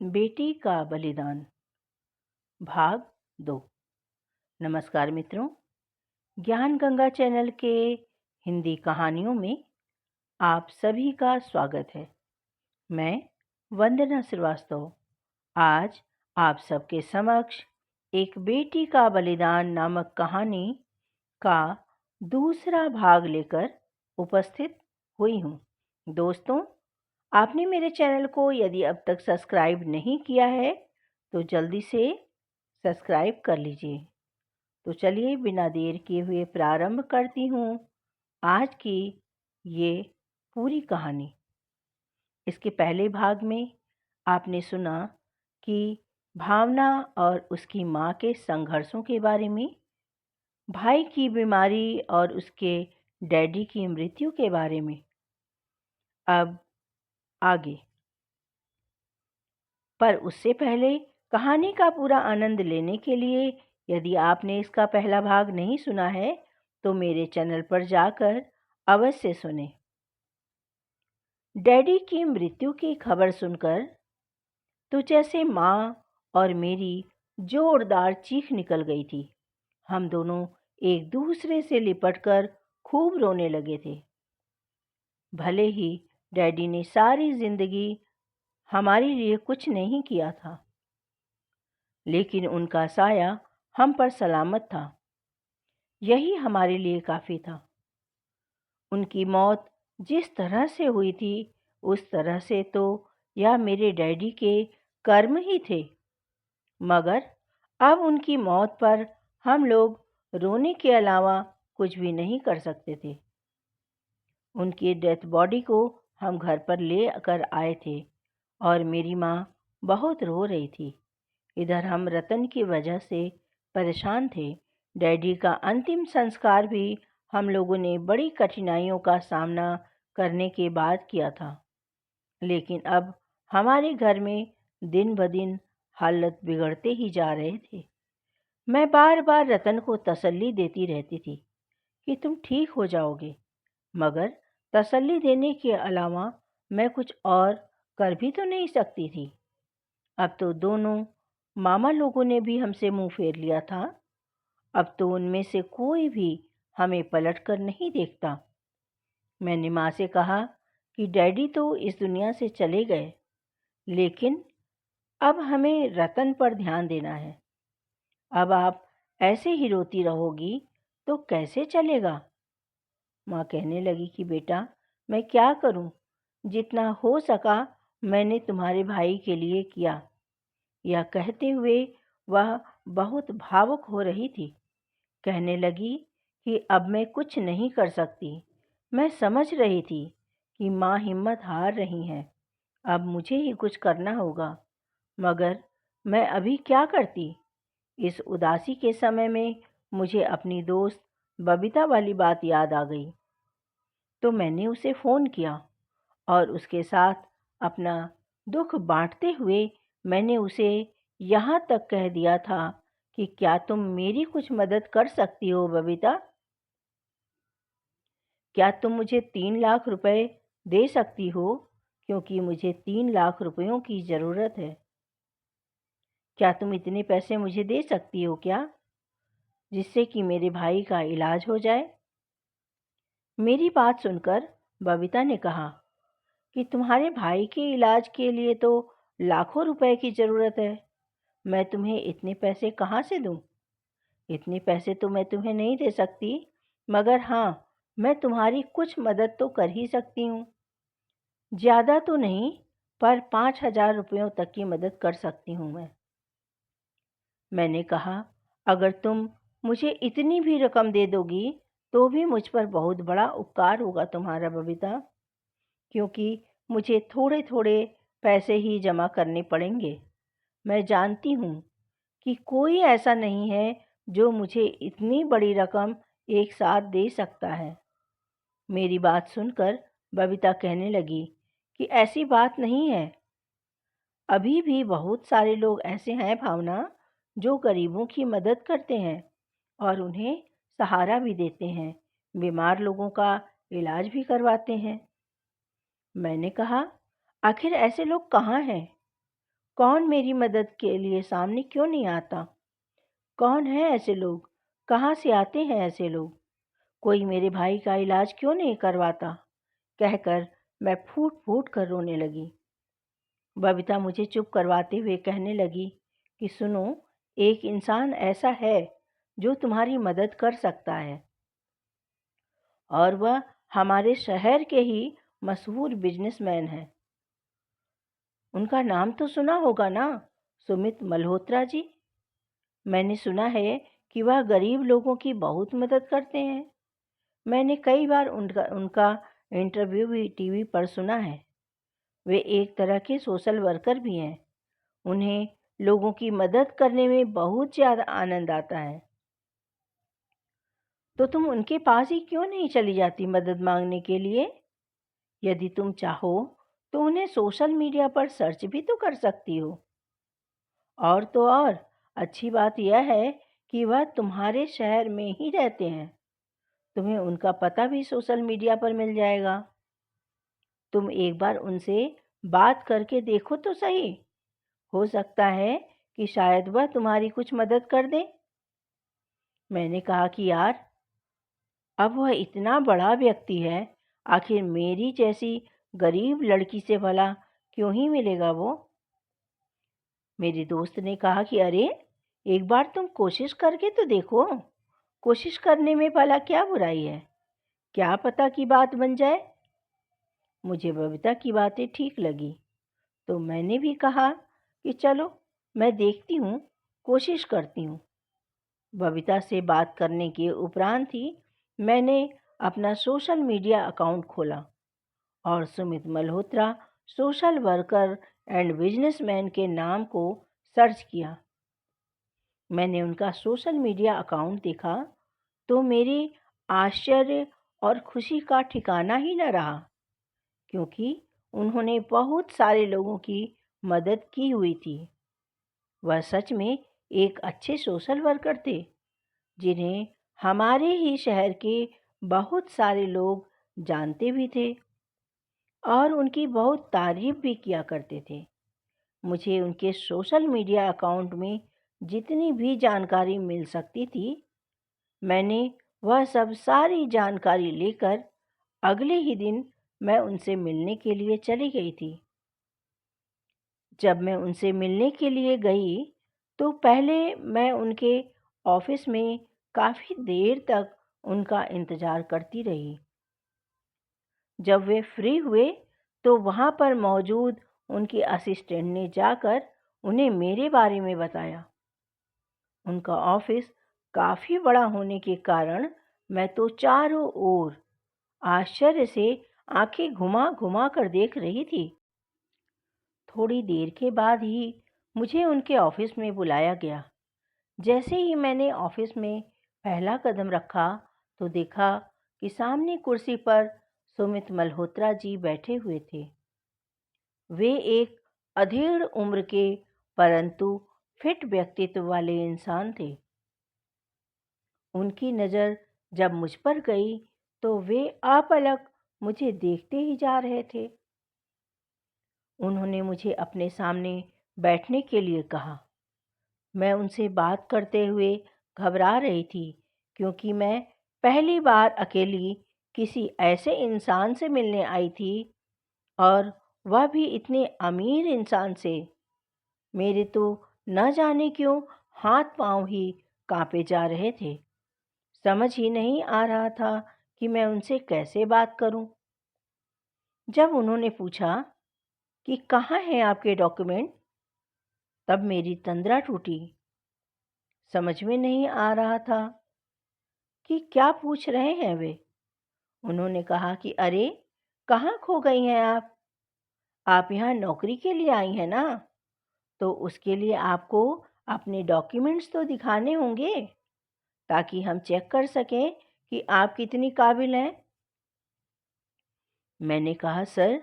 बेटी का बलिदान भाग 2। नमस्कार मित्रों, ज्ञान गंगा चैनल के हिंदी कहानियों में आप सभी का स्वागत है। मैं वंदना श्रीवास्तव आज आप सबके समक्ष एक बेटी का बलिदान नामक कहानी का दूसरा भाग लेकर उपस्थित हुई हूँ। दोस्तों, आपने मेरे चैनल को यदि अब तक सब्सक्राइब नहीं किया है तो जल्दी से सब्सक्राइब कर लीजिए। तो चलिए बिना देर किए हुए प्रारंभ करती हूँ आज की ये पूरी कहानी। इसके पहले भाग में आपने सुना कि भावना और उसकी माँ के संघर्षों के बारे में, भाई की बीमारी और उसके डैडी की मृत्यु के बारे में। अब आगे, पर उससे पहले कहानी का पूरा आनंद लेने के लिए यदि आपने इसका पहला भाग नहीं सुना है तो मेरे चैनल पर जाकर अवश्य सुने। डैडी की मृत्यु की खबर सुनकर तो जैसे माँ और मेरी जोरदार चीख निकल गई थी। हम दोनों एक दूसरे से लिपटकर खूब रोने लगे थे। भले ही डैडी ने सारी जिंदगी हमारे लिए कुछ नहीं किया था, लेकिन उनका साया हम पर सलामत था। यही हमारे लिए काफ़ी था। उनकी मौत जिस तरह से हुई थी उस तरह से तो यह मेरे डैडी के कर्म ही थे, मगर अब उनकी मौत पर हम लोग रोने के अलावा कुछ भी नहीं कर सकते थे। उनकी डेथ बॉडी को हम घर पर ले कर आए थे और मेरी माँ बहुत रो रही थी। इधर हम रतन की वजह से परेशान थे। डैडी का अंतिम संस्कार भी हम लोगों ने बड़ी कठिनाइयों का सामना करने के बाद किया था, लेकिन अब हमारे घर में दिन ब दिन हालत बिगड़ते ही जा रहे थे। मैं बार बार रतन को तसल्ली देती रहती थी कि तुम ठीक हो जाओगे, मगर तसल्ली देने के अलावा मैं कुछ और कर भी तो नहीं सकती थी। अब तो दोनों मामा लोगों ने भी हमसे मुंह फेर लिया था। अब तो उनमें से कोई भी हमें पलट कर नहीं देखता। मैंने माँ से कहा कि डैडी तो इस दुनिया से चले गए, लेकिन अब हमें रतन पर ध्यान देना है। अब आप ऐसे ही रोती रहोगी तो कैसे चलेगा? माँ कहने लगी कि बेटा, मैं क्या करूँ? जितना हो सका मैंने तुम्हारे भाई के लिए किया। यह कहते हुए वह बहुत भावुक हो रही थी। कहने लगी कि अब मैं कुछ नहीं कर सकती। मैं समझ रही थी कि माँ हिम्मत हार रही हैं। अब मुझे ही कुछ करना होगा, मगर मैं अभी क्या करती? इस उदासी के समय में मुझे अपनी दोस्त बबीता वाली बात याद आ गई। तो मैंने उसे फ़ोन किया और उसके साथ अपना दुख बांटते हुए मैंने उसे यहाँ तक कह दिया था कि क्या तुम मेरी कुछ मदद कर सकती हो बबीता? क्या तुम मुझे 3 लाख रुपए दे सकती हो? क्योंकि मुझे 3 लाख रुपयों की ज़रूरत है। क्या तुम इतने पैसे मुझे दे सकती हो क्या, जिससे कि मेरे भाई का इलाज हो जाए? मेरी बात सुनकर बबीता ने कहा कि तुम्हारे भाई के इलाज के लिए तो लाखों रुपए की ज़रूरत है। मैं तुम्हें इतने पैसे कहाँ से दूँ? इतने पैसे तो मैं तुम्हें नहीं दे सकती, मगर हाँ, मैं तुम्हारी कुछ मदद तो कर ही सकती हूँ। ज़्यादा तो नहीं, पर 5,000 रुपयों तक की मदद कर सकती हूँ मैं। मैंने कहा, अगर तुम मुझे इतनी भी रकम दे दोगी तो भी मुझ पर बहुत बड़ा उपकार होगा तुम्हारा बबीता, क्योंकि मुझे थोड़े थोड़े पैसे ही जमा करने पड़ेंगे। मैं जानती हूँ कि कोई ऐसा नहीं है जो मुझे इतनी बड़ी रकम एक साथ दे सकता है। मेरी बात सुनकर बबीता कहने लगी कि ऐसी बात नहीं है। अभी भी बहुत सारे लोग ऐसे हैं भावना, जो गरीबों की मदद करते हैं और उन्हें सहारा भी देते हैं, बीमार लोगों का इलाज भी करवाते हैं। मैंने कहा, आखिर ऐसे लोग कहाँ हैं? कौन मेरी मदद के लिए सामने क्यों नहीं आता? कौन है ऐसे लोग? कहाँ से आते हैं ऐसे लोग? कोई मेरे भाई का इलाज क्यों नहीं करवाता? कहकर मैं फूट-फूट कर रोने लगी। बबीता मुझे चुप करवाते हुए कहने लगी कि सुनो, एक इंसान ऐसा है जो तुम्हारी मदद कर सकता है और वह हमारे शहर के ही मशहूर बिजनेसमैन हैं। उनका नाम तो सुना होगा ना, सुमित मल्होत्रा जी। मैंने सुना है कि वह गरीब लोगों की बहुत मदद करते हैं। मैंने कई बार उनका उनका इंटरव्यू भी टीवी पर सुना है। वे एक तरह के सोशल वर्कर भी हैं। उन्हें लोगों की मदद करने में बहुत ज़्यादा आनंद आता है। तो तुम उनके पास ही क्यों नहीं चली जाती मदद मांगने के लिए? यदि तुम चाहो तो उन्हें सोशल मीडिया पर सर्च भी तो कर सकती हो। और तो और अच्छी बात यह है कि वह तुम्हारे शहर में ही रहते हैं। तुम्हें उनका पता भी सोशल मीडिया पर मिल जाएगा। तुम एक बार उनसे बात करके देखो तो सही। हो सकता है कि शायद वह तुम्हारी कुछ मदद कर दें। मैंने कहा कि यार, अब वह इतना बड़ा व्यक्ति है, आखिर मेरी जैसी गरीब लड़की से भला क्यों ही मिलेगा वो? मेरी दोस्त ने कहा कि अरे, एक बार तुम कोशिश करके तो देखो। कोशिश करने में भला क्या बुराई है? क्या पता की बात बन जाए। मुझे बबीता की बातें ठीक लगी, तो मैंने भी कहा कि चलो, मैं देखती हूँ, कोशिश करती हूँ। बबीता से बात करने के उपरांत ही मैंने अपना सोशल मीडिया अकाउंट खोला और Sumit Malhotra social worker and businessman के नाम को सर्च किया। मैंने उनका सोशल मीडिया अकाउंट देखा तो मेरे आश्चर्य और खुशी का ठिकाना ही न रहा, क्योंकि उन्होंने बहुत सारे लोगों की मदद की हुई थी। वह सच में एक अच्छे सोशल वर्कर थे, जिन्हें हमारे ही शहर के बहुत सारे लोग जानते भी थे और उनकी बहुत तारीफ भी किया करते थे। मुझे उनके सोशल मीडिया अकाउंट में जितनी भी जानकारी मिल सकती थी, मैंने वह सब सारी जानकारी लेकर अगले ही दिन मैं उनसे मिलने के लिए चली गई थी। जब मैं उनसे मिलने के लिए गई तो पहले मैं उनके ऑफिस में काफ़ी देर तक उनका इंतज़ार करती रही। जब वे फ्री हुए तो वहाँ पर मौजूद उनके असिस्टेंट ने जाकर उन्हें मेरे बारे में बताया। उनका ऑफिस काफ़ी बड़ा होने के कारण मैं तो चारों ओर आश्चर्य से आंखें घुमा घुमा कर देख रही थी। थोड़ी देर के बाद ही मुझे उनके ऑफिस में बुलाया गया। जैसे ही मैंने ऑफिस में पहला कदम रखा तो देखा कि सामने कुर्सी पर सुमित मल्होत्रा जी बैठे हुए थे। वे एक अधेड़ उम्र के परंतु फिट व्यक्तित्व वाले इंसान थे। उनकी नज़र जब मुझ पर गई तो वे अपलक मुझे देखते ही जा रहे थे। उन्होंने मुझे अपने सामने बैठने के लिए कहा। मैं उनसे बात करते हुए घबरा रही थी, क्योंकि मैं पहली बार अकेली किसी ऐसे इंसान से मिलने आई थी और वह भी इतने अमीर इंसान से। मेरे तो न जाने क्यों हाथ पांव ही कांपे जा रहे थे। समझ ही नहीं आ रहा था कि मैं उनसे कैसे बात करूं। जब उन्होंने पूछा कि कहाँ हैं आपके डॉक्यूमेंट, तब मेरी तंद्रा टूटी। समझ में नहीं आ रहा था कि क्या पूछ रहे हैं वे। उन्होंने कहा कि अरे, कहाँ खो गई हैं आप? आप यहाँ नौकरी के लिए आई हैं ना, तो उसके लिए आपको अपने डॉक्यूमेंट्स तो दिखाने होंगे, ताकि हम चेक कर सकें कि आप कितनी काबिल हैं। मैंने कहा, सर,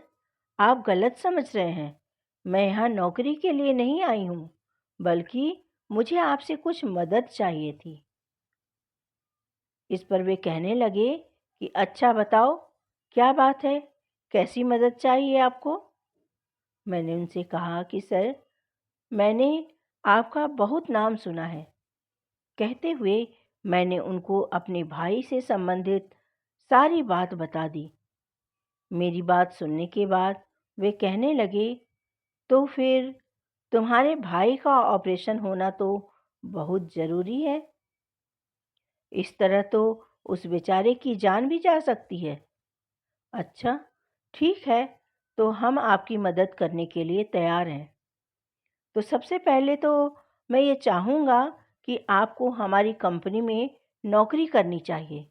आप गलत समझ रहे हैं। मैं यहाँ नौकरी के लिए नहीं आई हूँ, बल्कि मुझे आपसे कुछ मदद चाहिए थी। इस पर वे कहने लगे कि अच्छा बताओ, क्या बात है, कैसी मदद चाहिए आपको? मैंने उनसे कहा कि सर, मैंने आपका बहुत नाम सुना है। कहते हुए मैंने उनको अपने भाई से संबंधित सारी बात बता दी। मेरी बात सुनने के बाद वे कहने लगे, तो फिर तुम्हारे भाई का ऑपरेशन होना तो बहुत ज़रूरी है। इस तरह तो उस बेचारे की जान भी जा सकती है। अच्छा, ठीक है, तो हम आपकी मदद करने के लिए तैयार हैं। तो सबसे पहले तो मैं ये चाहूँगा कि आपको हमारी कंपनी में नौकरी करनी चाहिए,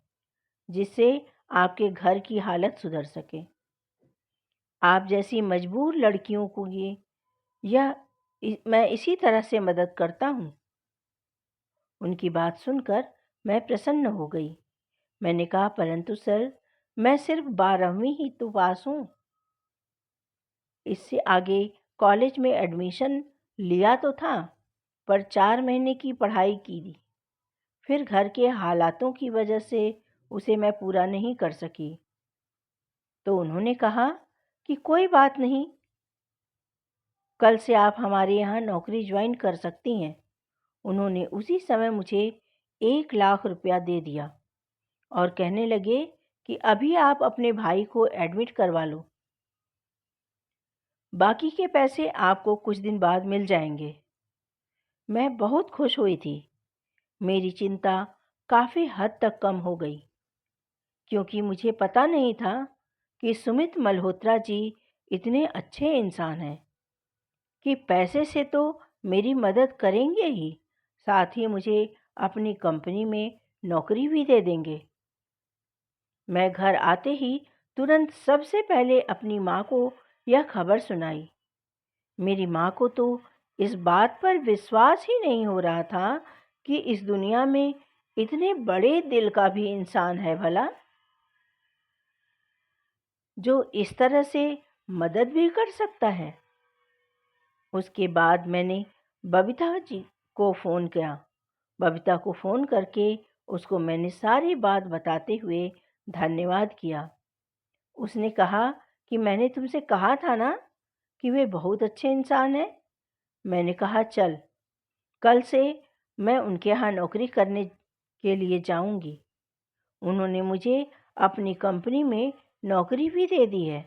जिससे आपके घर की हालत सुधर सके। आप जैसी मजबूर लड़कियों को मैं इसी तरह से मदद करता हूँ। उनकी बात सुनकर मैं प्रसन्न हो गई। मैंने कहा, परंतु सर, मैं सिर्फ 12वीं ही तो पास हूँ। इससे आगे कॉलेज में एडमिशन लिया तो था, पर 4 महीने की पढ़ाई की थी। फिर घर के हालातों की वजह से उसे मैं पूरा नहीं कर सकी। तो उन्होंने कहा कि कोई बात नहीं, कल से आप हमारे यहाँ नौकरी ज्वाइन कर सकती हैं। उन्होंने उसी समय मुझे 1 लाख रुपया दे दिया और कहने लगे कि अभी आप अपने भाई को एडमिट करवा लो, बाकी के पैसे आपको कुछ दिन बाद मिल जाएंगे। मैं बहुत खुश हुई थी। मेरी चिंता काफ़ी हद तक कम हो गई, क्योंकि मुझे पता नहीं था कि सुमित मल्होत्रा जी इतने अच्छे इंसान हैं कि पैसे से तो मेरी मदद करेंगे ही, साथ ही मुझे अपनी कंपनी में नौकरी भी दे देंगे। मैं घर आते ही तुरंत सबसे पहले अपनी माँ को यह खबर सुनाई। मेरी माँ को तो इस बात पर विश्वास ही नहीं हो रहा था कि इस दुनिया में इतने बड़े दिल का भी इंसान है भला, जो इस तरह से मदद भी कर सकता है। उसके बाद मैंने बबीता जी को फ़ोन किया। बबीता को फ़ोन करके उसको मैंने सारी बात बताते हुए धन्यवाद किया। उसने कहा कि मैंने तुमसे कहा था ना कि वे बहुत अच्छे इंसान हैं। मैंने कहा, चल, कल से मैं उनके यहाँ नौकरी करने के लिए जाऊंगी। उन्होंने मुझे अपनी कंपनी में नौकरी भी दे दी है।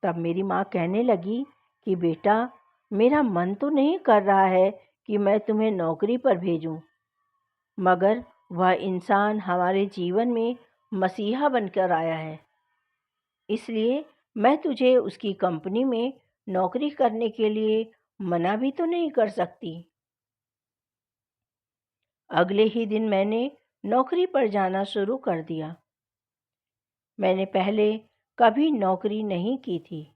तब मेरी माँ कहने लगी कि बेटा, मेरा मन तो नहीं कर रहा है कि मैं तुम्हें नौकरी पर भेजूं, मगर वह इंसान हमारे जीवन में मसीहा बनकर आया है, इसलिए मैं तुझे उसकी कंपनी में नौकरी करने के लिए मना भी तो नहीं कर सकती। अगले ही दिन मैंने नौकरी पर जाना शुरू कर दिया। मैंने पहले कभी नौकरी नहीं की थी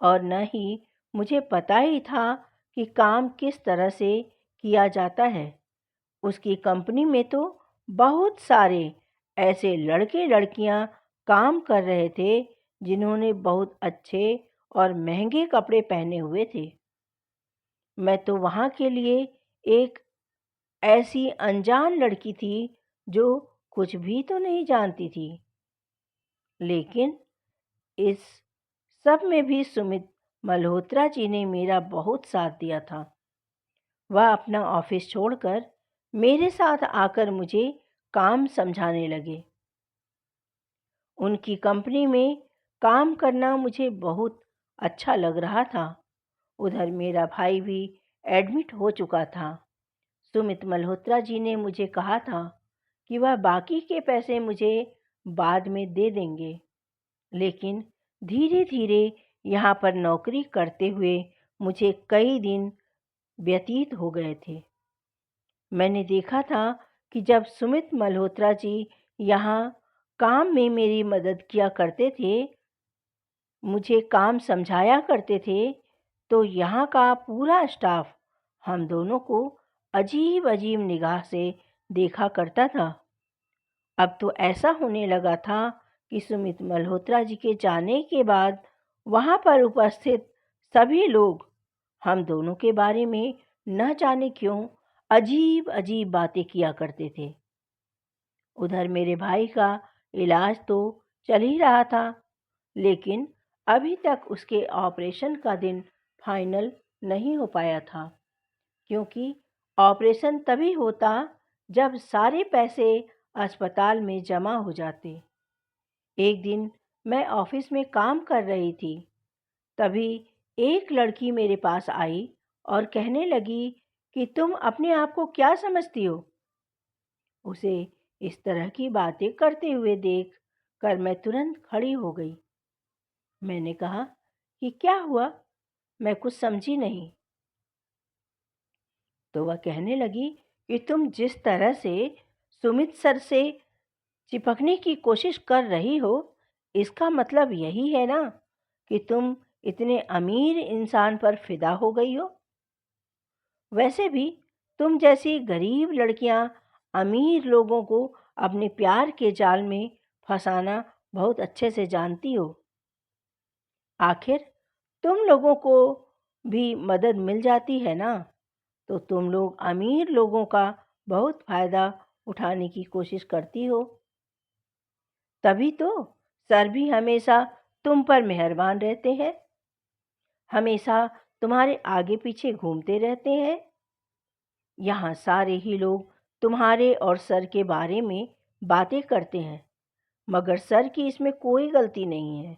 और न ही मुझे पता ही था कि काम किस तरह से किया जाता है। उसकी कंपनी में तो बहुत सारे ऐसे लड़के लड़कियां काम कर रहे थे जिन्होंने बहुत अच्छे और महंगे कपड़े पहने हुए थे। मैं तो वहाँ के लिए एक ऐसी अनजान लड़की थी जो कुछ भी तो नहीं जानती थी। लेकिन इस सब में भी सुमित मल्होत्रा जी ने मेरा बहुत साथ दिया था। वह अपना ऑफिस छोड़कर मेरे साथ आकर मुझे काम समझाने लगे। उनकी कंपनी में काम करना मुझे बहुत अच्छा लग रहा था। उधर मेरा भाई भी एडमिट हो चुका था। सुमित मल्होत्रा जी ने मुझे कहा था कि वह बाकी के पैसे मुझे बाद में दे देंगे, लेकिन धीरे धीरे यहाँ पर नौकरी करते हुए मुझे कई दिन व्यतीत हो गए थे। मैंने देखा था कि जब सुमित मल्होत्रा जी यहाँ काम में मेरी मदद किया करते थे, मुझे काम समझाया करते थे, तो यहाँ का पूरा स्टाफ हम दोनों को अजीब अजीब निगाह से देखा करता था। अब तो ऐसा होने लगा था कि सुमित मल्होत्रा जी के जाने के बाद वहाँ पर उपस्थित सभी लोग हम दोनों के बारे में न जाने क्यों अजीब अजीब बातें किया करते थे। उधर मेरे भाई का इलाज तो चल ही रहा था, लेकिन अभी तक उसके ऑपरेशन का दिन फाइनल नहीं हो पाया था। क्योंकि ऑपरेशन तभी होता जब सारे पैसे अस्पताल में जमा हो जाते। एक दिन मैं ऑफिस में काम कर रही थी, तभी एक लड़की मेरे पास आई और कहने लगी कि तुम अपने आप को क्या समझती हो? उसे इस तरह की बातें करते हुए देख कर मैं तुरंत खड़ी हो गई। मैंने कहा कि क्या हुआ? मैं कुछ समझी नहीं। तो वह कहने लगी कि तुम जिस तरह से सुमित सर से चिपकने की कोशिश कर रही हो, इसका मतलब यही है ना कि तुम इतने अमीर इंसान पर फिदा हो गई हो। वैसे भी तुम जैसी गरीब लड़कियां अमीर लोगों को अपने प्यार के जाल में फंसाना बहुत अच्छे से जानती हो। आखिर तुम लोगों को भी मदद मिल जाती है ना, तो तुम लोग अमीर लोगों का बहुत फायदा उठाने की कोशिश करती हो। तभी तो सर भी हमेशा तुम पर मेहरबान रहते हैं, हमेशा तुम्हारे आगे पीछे घूमते रहते हैं। यहाँ सारे ही लोग तुम्हारे और सर के बारे में बातें करते हैं, मगर सर की इसमें कोई गलती नहीं है,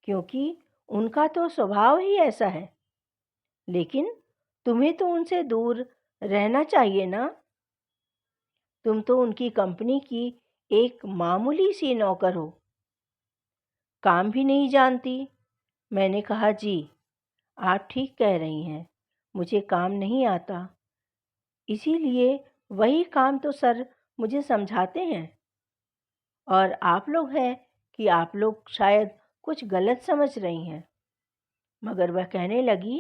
क्योंकि उनका तो स्वभाव ही ऐसा है। लेकिन तुम्हें तो उनसे दूर रहना चाहिए ना। तुम तो उनकी कंपनी की एक मामूली सी नौकर हो, काम भी नहीं जानती। मैंने कहा, जी आप ठीक कह रही हैं, मुझे काम नहीं आता, इसीलिए वही काम तो सर मुझे समझाते हैं। और आप लोग हैं कि आप लोग शायद कुछ गलत समझ रही हैं। मगर वह कहने लगी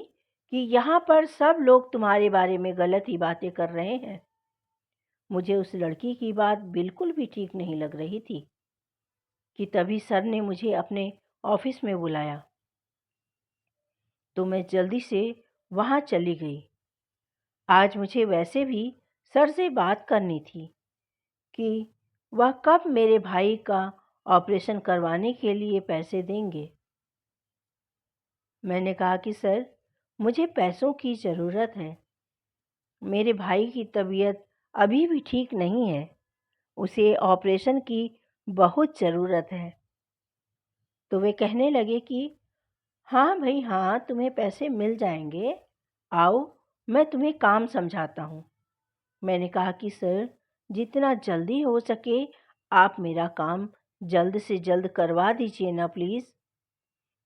कि यहाँ पर सब लोग तुम्हारे बारे में गलत ही बातें कर रहे हैं। मुझे उस लड़की की बात बिल्कुल भी ठीक नहीं लग रही थी कि तभी सर ने मुझे अपने ऑफिस में बुलाया, तो मैं जल्दी से वहाँ चली गई। आज मुझे वैसे भी सर से बात करनी थी कि वह कब मेरे भाई का ऑपरेशन करवाने के लिए पैसे देंगे। मैंने कहा कि सर, मुझे पैसों की ज़रूरत है। मेरे भाई की तबीयत अभी भी ठीक नहीं है, उसे ऑपरेशन की बहुत ज़रूरत है। तो वे कहने लगे कि हाँ भाई हाँ, तुम्हें पैसे मिल जाएंगे, आओ मैं तुम्हें काम समझाता हूँ। मैंने कहा कि सर, जितना जल्दी हो सके आप मेरा काम जल्द से जल्द करवा दीजिए ना प्लीज़,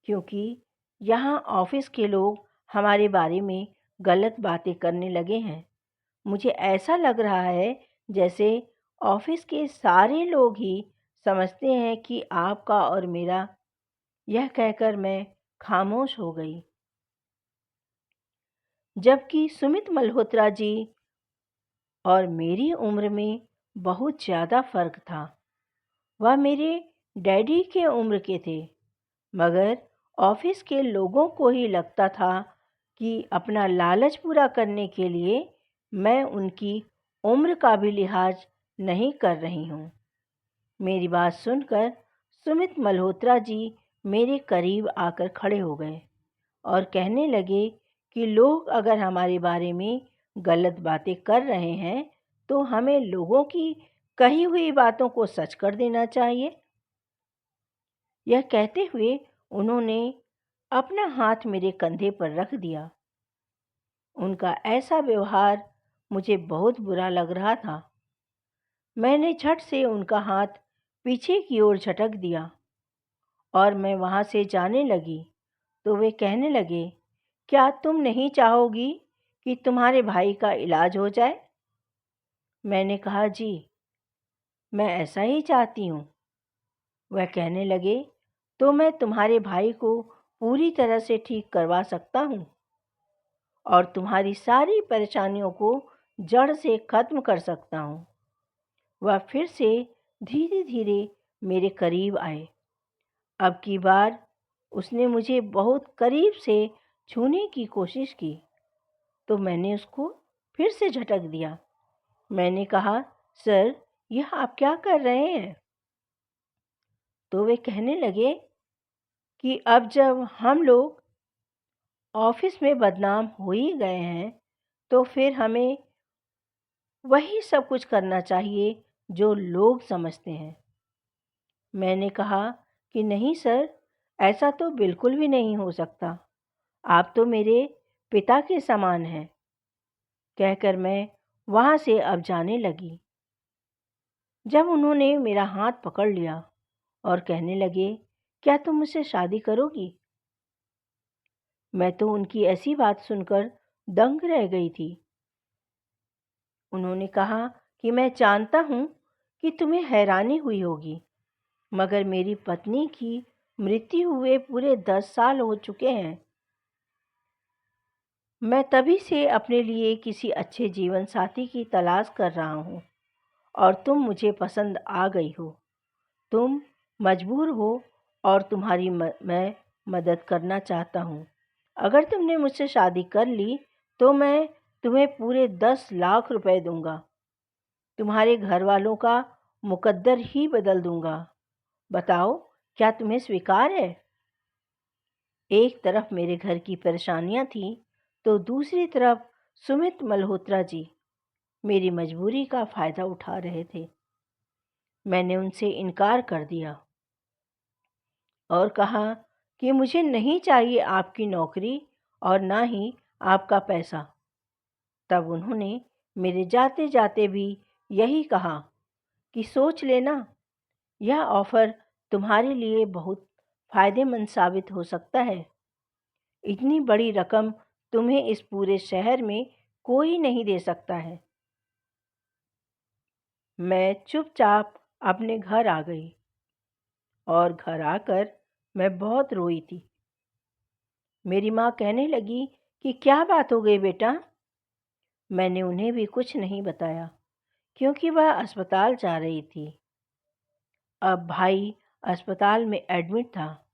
क्योंकि यहाँ ऑफिस के लोग हमारे बारे में गलत बातें करने लगे हैं। मुझे ऐसा लग रहा है जैसे ऑफिस के सारे लोग ही समझते हैं कि आपका और मेरा। यह कहकर मैं खामोश हो गई। जबकि सुमित मल्होत्रा जी और मेरी उम्र में बहुत ज़्यादा फ़र्क था। वह मेरे डैडी के उम्र के थे, मगर ऑफिस के लोगों को ही लगता था कि अपना लालच पूरा करने के लिए मैं उनकी उम्र का भी लिहाज नहीं कर रही हूँ। मेरी बात सुनकर सुमित मल्होत्रा जी मेरे करीब आकर खड़े हो गए और कहने लगे कि लोग अगर हमारे बारे में गलत बातें कर रहे हैं, तो हमें लोगों की कही हुई बातों को सच कर देना चाहिए। यह कहते हुए उन्होंने अपना हाथ मेरे कंधे पर रख दिया। उनका ऐसा व्यवहार मुझे बहुत बुरा लग रहा था। मैंने झट से उनका हाथ पीछे की ओर झटक दिया और मैं वहाँ से जाने लगी, तो वे कहने लगे, क्या तुम नहीं चाहोगी कि तुम्हारे भाई का इलाज हो जाए? मैंने कहा, जी मैं ऐसा ही चाहती हूँ। वह कहने लगे, तो मैं तुम्हारे भाई को पूरी तरह से ठीक करवा सकता हूँ और तुम्हारी सारी परेशानियों को जड़ से ख़त्म कर सकता हूँ। वह फिर से धीरे धीरे मेरे करीब आए। अब की बार उसने मुझे बहुत करीब से छूने की कोशिश की, तो मैंने उसको फिर से झटक दिया। मैंने कहा, सर यह आप क्या कर रहे हैं? तो वे कहने लगे कि अब जब हम लोग ऑफिस में बदनाम हो ही गए हैं, तो फिर हमें वही सब कुछ करना चाहिए जो लोग समझते हैं। मैंने कहा कि नहीं सर, ऐसा तो बिल्कुल भी नहीं हो सकता। आप तो मेरे पिता के समान हैं। कहकर मैं वहाँ से अब जाने लगी। जब उन्होंने मेरा हाथ पकड़ लिया और कहने लगे, क्या तुम मुझसे शादी करोगी? मैं तो उनकी ऐसी बात सुनकर दंग रह गई थी। उन्होंने कहा कि मैं जानता हूँ कि तुम्हें हैरानी हुई होगी, मगर मेरी पत्नी की मृत्यु हुए पूरे 10 साल हो चुके हैं। मैं तभी से अपने लिए किसी अच्छे जीवन साथी की तलाश कर रहा हूँ और तुम मुझे पसंद आ गई हो। तुम मजबूर हो और तुम्हारी मैं मदद करना चाहता हूँ। अगर तुमने मुझसे शादी कर ली तो मैं तुम्हें पूरे 10 लाख रुपए दूंगा। तुम्हारे घर वालों का मुकद्दर ही बदल दूंगा। बताओ, क्या तुम्हें स्वीकार है? एक तरफ मेरे घर की परेशानियां थी तो दूसरी तरफ सुमित मल्होत्रा जी मेरी मजबूरी का फ़ायदा उठा रहे थे। मैंने उनसे इनकार कर दिया और कहा कि मुझे नहीं चाहिए आपकी नौकरी और ना ही आपका पैसा। तब उन्होंने मेरे जाते जाते भी यही कहा कि सोच लेना, यह ऑफ़र तुम्हारे लिए बहुत फ़ायदेमंद साबित हो सकता है। इतनी बड़ी रकम तुम्हें इस पूरे शहर में कोई नहीं दे सकता है। मैं चुपचाप अपने घर आ गई और घर आकर मैं बहुत रोई थी। मेरी माँ कहने लगी कि क्या बात हो गई बेटा? मैंने उन्हें भी कुछ नहीं बताया क्योंकि वह अस्पताल जा रही थी। अब भाई अस्पताल में एडमिट था,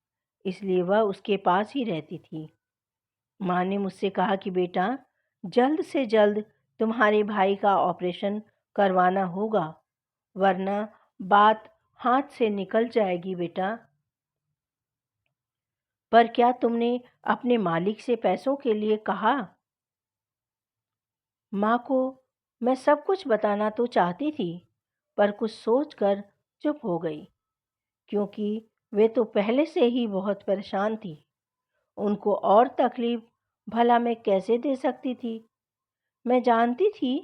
इसलिए वह उसके पास ही रहती थी। माँ ने मुझसे कहा कि बेटा, जल्द से जल्द तुम्हारे भाई का ऑपरेशन करवाना होगा, वरना बात हाथ से निकल जाएगी बेटा। पर क्या तुमने अपने मालिक से पैसों के लिए कहा? माँ को मैं सब कुछ बताना तो चाहती थी, पर कुछ सोचकर चुप हो गई, क्योंकि वे तो पहले से ही बहुत परेशान थी। उनको और तकलीफ भला मैं कैसे दे सकती थी? मैं जानती थी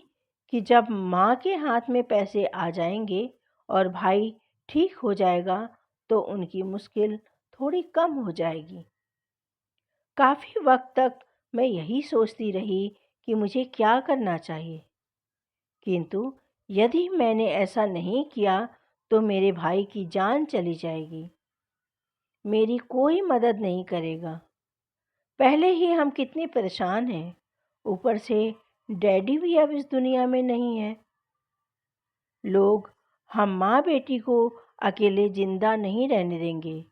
कि जब माँ के हाथ में पैसे आ जाएंगे और भाई ठीक हो जाएगा, तो उनकी मुश्किल थोड़ी कम हो जाएगी। काफ़ी वक्त तक मैं यही सोचती रही कि मुझे क्या करना चाहिए, किंतु यदि मैंने ऐसा नहीं किया तो मेरे भाई की जान चली जाएगी। मेरी कोई मदद नहीं करेगा। पहले ही हम कितने परेशान हैं, ऊपर से डैडी भी अब इस दुनिया में नहीं है। लोग हम माँ बेटी को अकेले जिंदा नहीं रहने देंगे,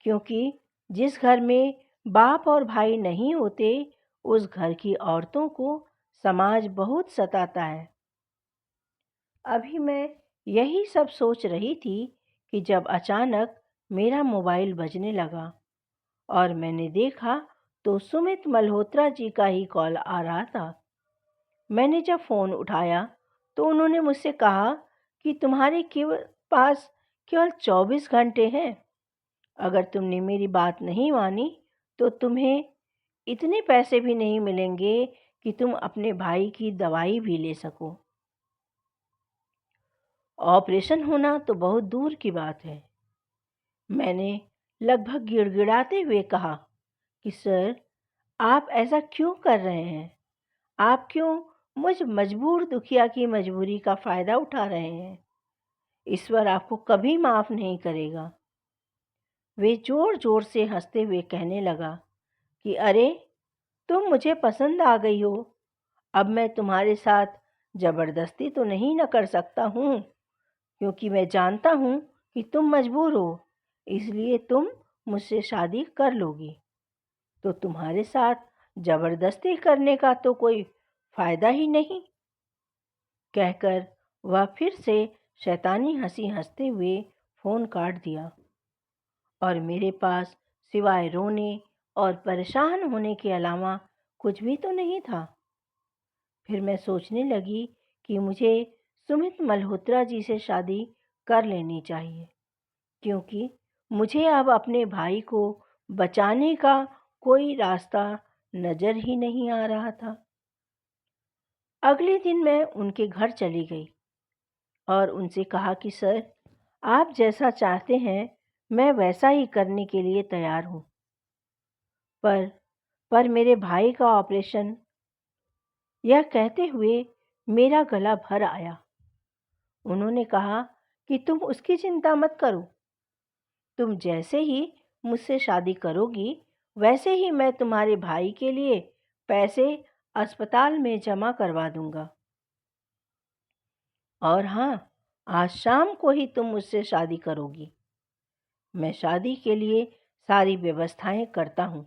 क्योंकि जिस घर में बाप और भाई नहीं होते, उस घर की औरतों को समाज बहुत सताता है। अभी मैं यही सब सोच रही थी कि जब अचानक मेरा मोबाइल बजने लगा और मैंने देखा तो सुमित मल्होत्रा जी का ही कॉल आ रहा था। मैंने जब फ़ोन उठाया तो उन्होंने मुझसे कहा कि तुम्हारे केवल पास केवल 24 घंटे हैं। अगर तुमने मेरी बात नहीं मानी तो तुम्हें इतने पैसे भी नहीं मिलेंगे कि तुम अपने भाई की दवाई भी ले सको। ऑपरेशन होना तो बहुत दूर की बात है। मैंने लगभग गिड़गिड़ाते हुए कहा कि सर, आप ऐसा क्यों कर रहे हैं? आप क्यों मुझ मजबूर दुखिया की मजबूरी का फ़ायदा उठा रहे हैं? ईश्वर आपको कभी माफ़ नहीं करेगा। वे ज़ोर ज़ोर से हंसते हुए कहने लगा कि अरे, तुम मुझे पसंद आ गई हो। अब मैं तुम्हारे साथ ज़बरदस्ती तो नहीं न कर सकता हूँ, क्योंकि मैं जानता हूँ कि तुम मजबूर हो, इसलिए तुम मुझसे शादी कर लोगी। तो तुम्हारे साथ ज़बरदस्ती करने का तो कोई फ़ायदा ही नहीं। कहकर वह फिर से शैतानी हंसी हंसते हुए फ़ोन काट दिया और मेरे पास सिवाय रोने और परेशान होने के अलावा कुछ भी तो नहीं था। फिर मैं सोचने लगी कि मुझे सुमित मल्होत्रा जी से शादी कर लेनी चाहिए, क्योंकि मुझे अब अपने भाई को बचाने का कोई रास्ता नज़र ही नहीं आ रहा था। अगले दिन मैं उनके घर चली गई और उनसे कहा कि सर, आप जैसा चाहते हैं मैं वैसा ही करने के लिए तैयार हूँ, पर मेरे भाई का ऑपरेशन। यह कहते हुए मेरा गला भर आया। उन्होंने कहा कि तुम उसकी चिंता मत करो, तुम जैसे ही मुझसे शादी करोगी वैसे ही मैं तुम्हारे भाई के लिए पैसे अस्पताल में जमा करवा दूंगा। और हाँ, आज शाम को ही तुम मुझसे शादी करोगी। मैं शादी के लिए सारी व्यवस्थाएं करता हूँ।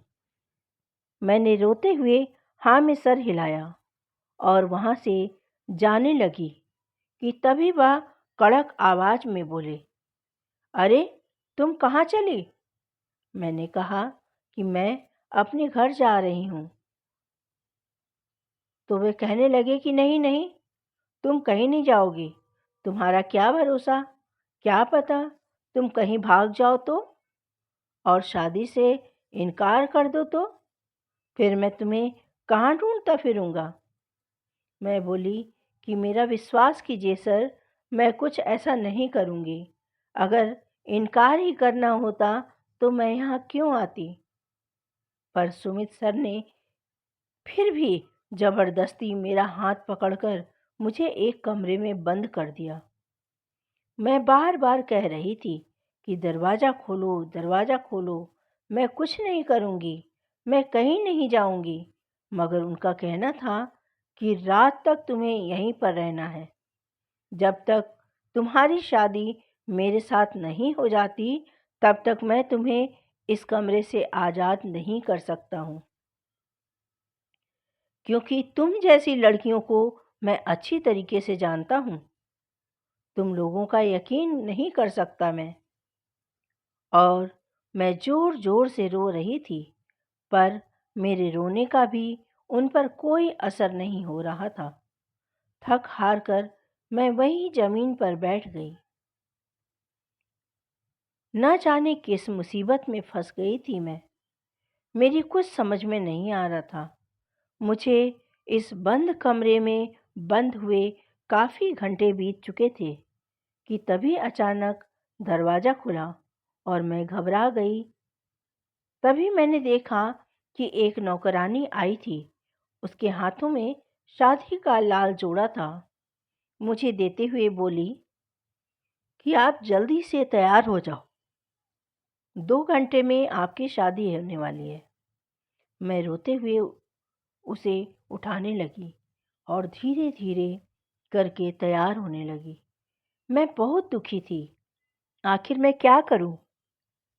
मैंने रोते हुए हाँ में सर हिलाया और वहाँ से जाने लगी कि तभी वह कड़क आवाज में बोले, अरे तुम कहाँ चली? मैंने कहा कि मैं अपने घर जा रही हूँ। तो वे कहने लगे कि नहीं नहीं, तुम कहीं नहीं जाओगी, तुम्हारा क्या भरोसा, क्या पता तुम कहीं भाग जाओ तो, और शादी से इनकार कर दो तो फिर मैं तुम्हें कहाँ ढूंढता फिरूंगा। मैं बोली कि मेरा विश्वास कीजिए सर, मैं कुछ ऐसा नहीं करूँगी। अगर इनकार ही करना होता तो मैं यहाँ क्यों आती। पर सुमित सर ने फिर भी जबरदस्ती मेरा हाथ पकड़कर मुझे एक कमरे में बंद कर दिया। मैं बार बार कह रही थी कि दरवाज़ा खोलो, दरवाज़ा खोलो, मैं कुछ नहीं करूँगी, मैं कहीं नहीं जाऊँगी। मगर उनका कहना था कि रात तक तुम्हें यहीं पर रहना है। जब तक तुम्हारी शादी मेरे साथ नहीं हो जाती, तब तक मैं तुम्हें इस कमरे से आज़ाद नहीं कर सकता हूँ। क्योंकि तुम जैसी लड़कियों को मैं अच्छी तरीके से जानता हूँ। तुम लोगों का यकीन नहीं कर सकता मैं। और मैं ज़ोर ज़ोर से रो रही थी, पर मेरे रोने का भी उन पर कोई असर नहीं हो रहा था। थक हार कर मैं वहीं ज़मीन पर बैठ गई। न जाने किस मुसीबत में फंस गई थी मैं। मेरी कुछ समझ में नहीं आ रहा था। मुझे इस बंद कमरे में बंद हुए काफ़ी घंटे बीत चुके थे कि तभी अचानक दरवाज़ा खुला और मैं घबरा गई। तभी मैंने देखा कि एक नौकरानी आई थी। उसके हाथों में शादी का लाल जोड़ा था। मुझे देते हुए बोली कि आप जल्दी से तैयार हो जाओ, 2 घंटे में आपकी शादी होने वाली है। मैं रोते हुए उसे उठाने लगी और धीरे धीरे करके तैयार होने लगी। मैं बहुत दुखी थी। आखिर मैं क्या करूं?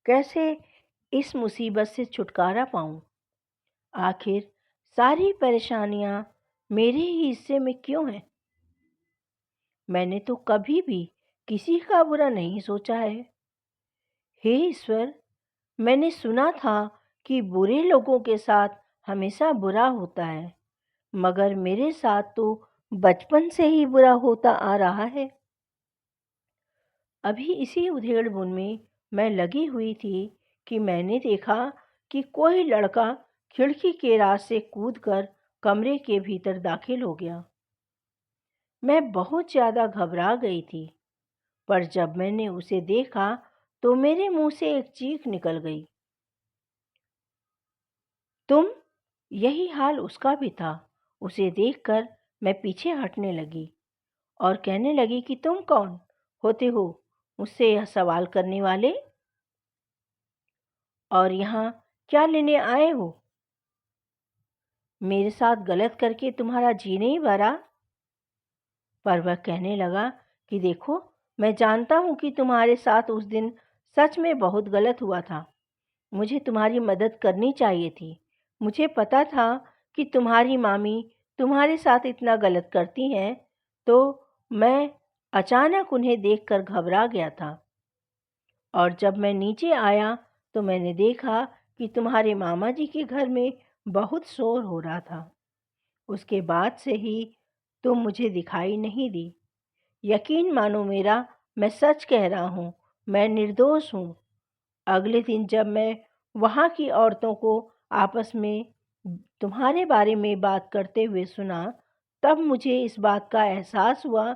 कैसे इस मुसीबत से छुटकारा पाऊं? आखिर सारी परेशानियां मेरे ही हिस्से में क्यों हैं? मैंने तो कभी भी किसी का बुरा नहीं सोचा है। हे ईश्वर, मैंने सुना था कि बुरे लोगों के साथ हमेशा बुरा होता है, मगर मेरे साथ तो बचपन से ही बुरा होता आ रहा है। अभी इसी उधेड़-बुन में मैं लगी हुई थी कि मैंने देखा कि कोई लड़का खिड़की के राज से कूदकर कमरे के भीतर दाखिल हो गया। मैं बहुत ज़्यादा घबरा गई थी, पर जब मैंने उसे देखा तो मेरे मुंह से एक चीख निकल गई। तुम? यही हाल उसका भी था। उसे देखकर मैं पीछे हटने लगी और कहने लगी कि तुम कौन होते हो मुझसे यह सवाल करने वाले, और यहाँ क्या लेने आए हो? मेरे साथ गलत करके तुम्हारा जी नहीं भरा? पर वह कहने लगा कि देखो, मैं जानता हूँ कि तुम्हारे साथ उस दिन सच में बहुत गलत हुआ था। मुझे तुम्हारी मदद करनी चाहिए थी। मुझे पता था कि तुम्हारी मामी तुम्हारे साथ इतना गलत करती हैं, तो मैं अचानक उन्हें देखकर घबरा गया था। और जब मैं नीचे आया तो मैंने देखा कि तुम्हारे मामा जी के घर में बहुत शोर हो रहा था। उसके बाद से ही तुम मुझे दिखाई नहीं दी। यकीन मानो मेरा, मैं सच कह रहा हूँ, मैं निर्दोष हूँ। अगले दिन जब मैं वहाँ की औरतों को आपस में तुम्हारे बारे में बात करते हुए सुना, तब मुझे इस बात का एहसास हुआ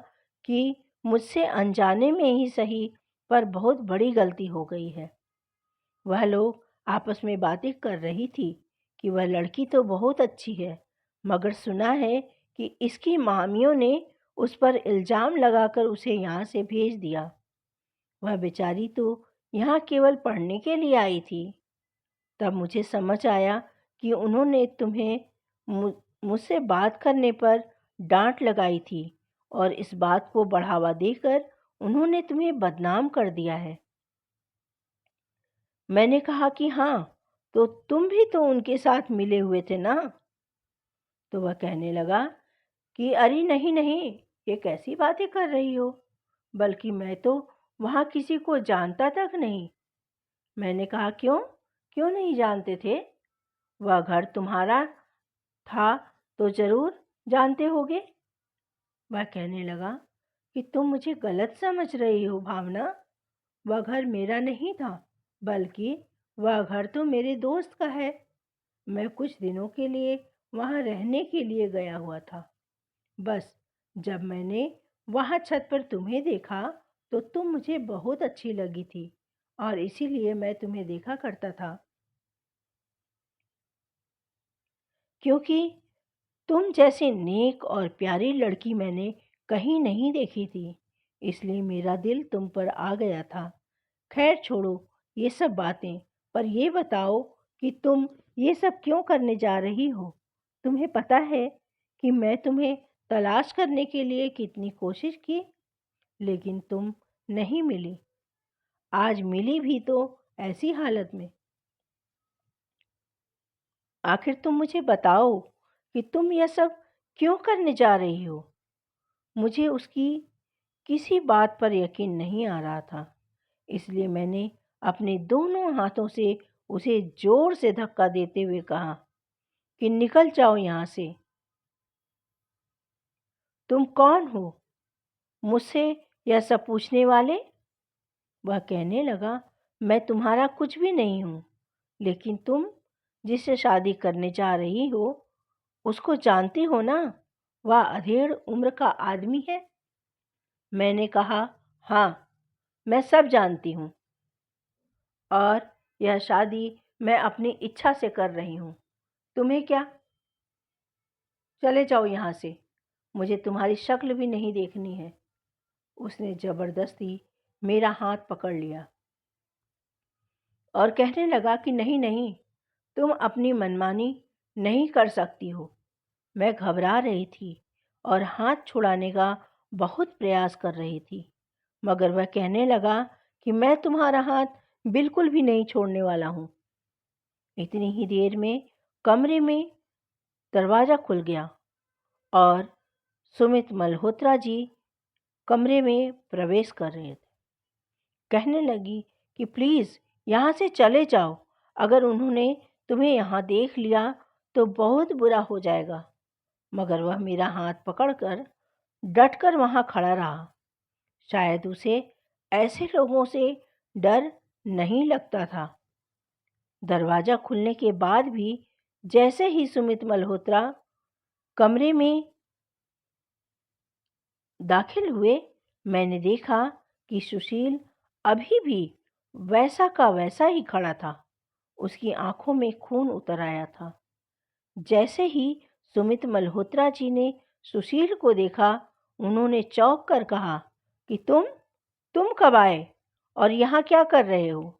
कि मुझसे अनजाने में ही सही पर बहुत बड़ी गलती हो गई है। वह लोग आपस में बातें कर रही थी कि वह लड़की तो बहुत अच्छी है, मगर सुना है कि इसकी मामियों ने उस पर इल्ज़ाम लगाकर उसे यहाँ से भेज दिया। वह बेचारी तो यहाँ केवल पढ़ने के लिए आई थी। तब मुझे समझ आया कि उन्होंने तुम्हें मुझसे बात करने पर डांट लगाई थी और इस बात को बढ़ावा देकर उन्होंने तुम्हें बदनाम कर दिया है। मैंने कहा कि हाँ, तो तुम भी तो उनके साथ मिले हुए थे ना? तो वह कहने लगा कि अरे नहीं नहीं, ये कैसी बातें कर रही हो, बल्कि मैं तो वहाँ किसी को जानता तक नहीं। मैंने कहा क्यों, क्यों नहीं जानते थे? वह घर तुम्हारा था तो जरूर जानते होगे। वह कहने लगा कि तुम मुझे गलत समझ रही हो भावना, वह घर मेरा नहीं था, बल्कि वह घर तो मेरे दोस्त का है। मैं कुछ दिनों के लिए वहाँ रहने के लिए गया हुआ था। बस जब मैंने वहाँ छत पर तुम्हें देखा तो तुम मुझे बहुत अच्छी लगी थी और इसीलिए मैं तुम्हें देखा करता था, क्योंकि तुम जैसी नेक और प्यारी लड़की मैंने कहीं नहीं देखी थी, इसलिए मेरा दिल तुम पर आ गया था। खैर छोड़ो ये सब बातें, पर ये बताओ कि तुम ये सब क्यों करने जा रही हो? तुम्हें पता है कि मैं तुम्हें तलाश करने के लिए कितनी कोशिश की, लेकिन तुम नहीं मिली। आज मिली भी तो ऐसी हालत में। आखिर तुम मुझे बताओ कि तुम यह सब क्यों करने जा रही हो? मुझे उसकी किसी बात पर यकीन नहीं आ रहा था, इसलिए मैंने अपने दोनों हाथों से उसे जोर से धक्का देते हुए कहा कि निकल जाओ यहाँ से। तुम कौन हो मुझसे यह सब पूछने वाले? वह कहने लगा, मैं तुम्हारा कुछ भी नहीं हूँ, लेकिन तुम जिससे शादी करने जा रही हो उसको जानती हो ना? वह अधेड़ उम्र का आदमी है। मैंने कहा, हाँ, मैं सब जानती हूँ और यह शादी मैं अपनी इच्छा से कर रही हूँ। तुम्हें क्या? चले जाओ यहाँ से, मुझे तुम्हारी शक्ल भी नहीं देखनी है। उसने ज़बरदस्ती मेरा हाथ पकड़ लिया और कहने लगा कि नहीं नहीं, तुम अपनी मनमानी नहीं कर सकती हो। मैं घबरा रही थी और हाथ छुड़ाने का बहुत प्रयास कर रही थी, मगर वह कहने लगा कि मैं तुम्हारा हाथ बिल्कुल भी नहीं छोड़ने वाला हूँ। इतनी ही देर में कमरे में दरवाज़ा खुल गया और सुमित मल्होत्रा जी कमरे में प्रवेश कर रहे थे। कहने लगी कि प्लीज़ यहाँ से चले जाओ, अगर उन्होंने तुम्हें यहाँ देख लिया तो बहुत बुरा हो जाएगा। मगर वह मेरा हाथ पकड़कर डटकर वहाँ खड़ा रहा। शायद उसे ऐसे लोगों से डर नहीं लगता था। दरवाज़ा खुलने के बाद भी जैसे ही सुमित मल्होत्रा कमरे में दाखिल हुए, मैंने देखा कि सुशील अभी भी वैसा का वैसा ही खड़ा था। उसकी आंखों में खून उतर आया था। जैसे ही सुमित मल्होत्रा जी ने सुशील को देखा, उन्होंने चौंक कर कहा कि तुम कब आए और यहाँ क्या कर रहे हो?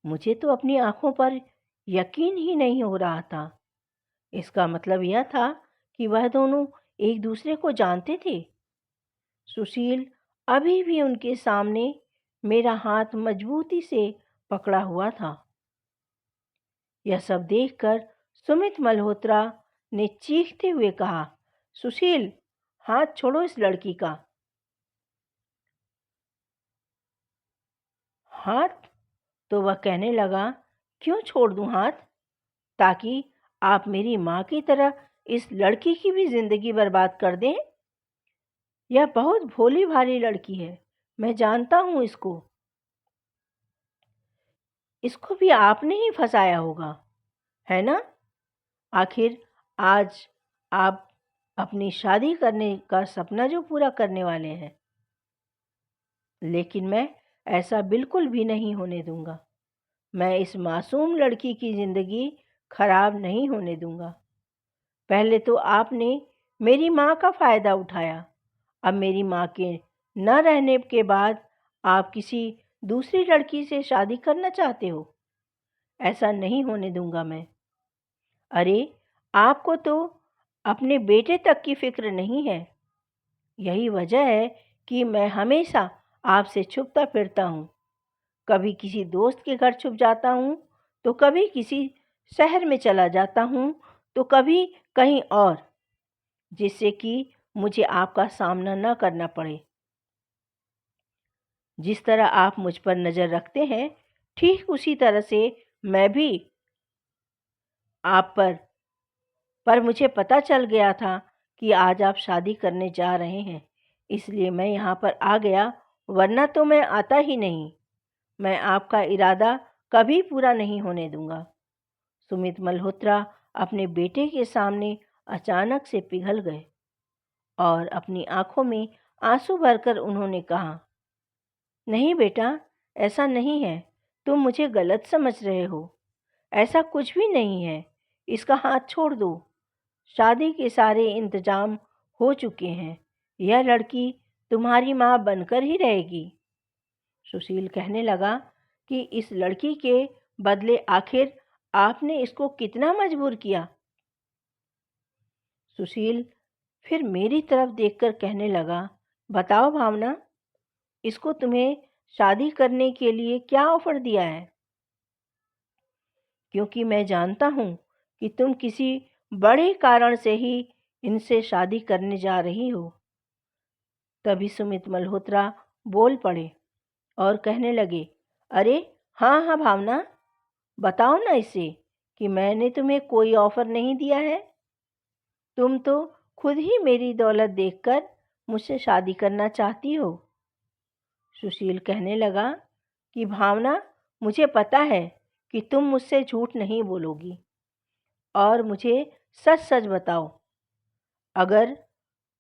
मुझे तो अपनी आंखों पर यकीन ही नहीं हो रहा था। इसका मतलब यह था कि वह दोनों एक दूसरे को जानते थे। सुशील अभी भी उनके सामने मेरा हाथ मजबूती से पकड़ा हुआ था। यह सब देखकर सुमित मल्होत्रा ने चीखते हुए कहा, सुशील, हाथ छोड़ो इस लड़की का। हाथ? तो वह कहने लगा, क्यों छोड़ दूं हाथ? ताकि आप मेरी माँ की तरह इस लड़की की भी जिंदगी बर्बाद कर दें? यह बहुत भोली भाली लड़की है, मैं जानता हूँ इसको। इसको भी आपने ही फंसाया होगा, है ना? आखिर आज आप अपनी शादी करने का सपना जो पूरा करने वाले हैं, लेकिन मैं ऐसा बिल्कुल भी नहीं होने दूंगा। मैं इस मासूम लड़की की जिंदगी खराब नहीं होने दूंगा। पहले तो आपने मेरी माँ का फायदा उठाया, अब मेरी माँ के न रहने के बाद आप किसी दूसरी लड़की से शादी करना चाहते हो। ऐसा नहीं होने दूंगा मैं। अरे, आपको तो अपने बेटे तक की फिक्र नहीं है। यही वजह है कि मैं हमेशा आपसे छुपता फिरता हूँ। कभी किसी दोस्त के घर छुप जाता हूँ, तो कभी किसी शहर में चला जाता हूँ, तो कभी कहीं और, जिससे कि मुझे आपका सामना न करना पड़े। जिस तरह आप मुझ पर नज़र रखते हैं, ठीक उसी तरह से मैं भी आप पर मुझे पता चल गया था कि आज आप शादी करने जा रहे हैं, इसलिए मैं यहाँ पर आ गया, वरना तो मैं आता ही नहीं। मैं आपका इरादा कभी पूरा नहीं होने दूंगा। सुमित मल्होत्रा अपने बेटे के सामने अचानक से पिघल गए और अपनी आंखों में आंसू भरकर उन्होंने कहा, नहीं बेटा, ऐसा नहीं है। तुम मुझे गलत समझ रहे हो। ऐसा कुछ भी नहीं है। इसका हाथ छोड़ दो। शादी के सारे इंतजाम हो चुके हैं। यह लड़की तुम्हारी माँ बनकर ही रहेगी। सुशील कहने लगा कि इस लड़की के बदले आखिर आपने इसको कितना मजबूर किया। सुशील फिर मेरी तरफ देखकर कहने लगा, बताओ भावना, इसको तुम्हें शादी करने के लिए क्या ऑफर दिया है? क्योंकि मैं जानता हूँ कि तुम किसी बड़े कारण से ही इनसे शादी करने जा रही हो। तभी सुमित मल्होत्रा बोल पड़े और कहने लगे, अरे हाँ हाँ भावना, बताओ ना इसे कि मैंने तुम्हें कोई ऑफर नहीं दिया है। तुम तो खुद ही मेरी दौलत देखकर मुझसे शादी करना चाहती हो। सुशील कहने लगा कि भावना, मुझे पता है कि तुम मुझसे झूठ नहीं बोलोगी, और मुझे सच सच बताओ, अगर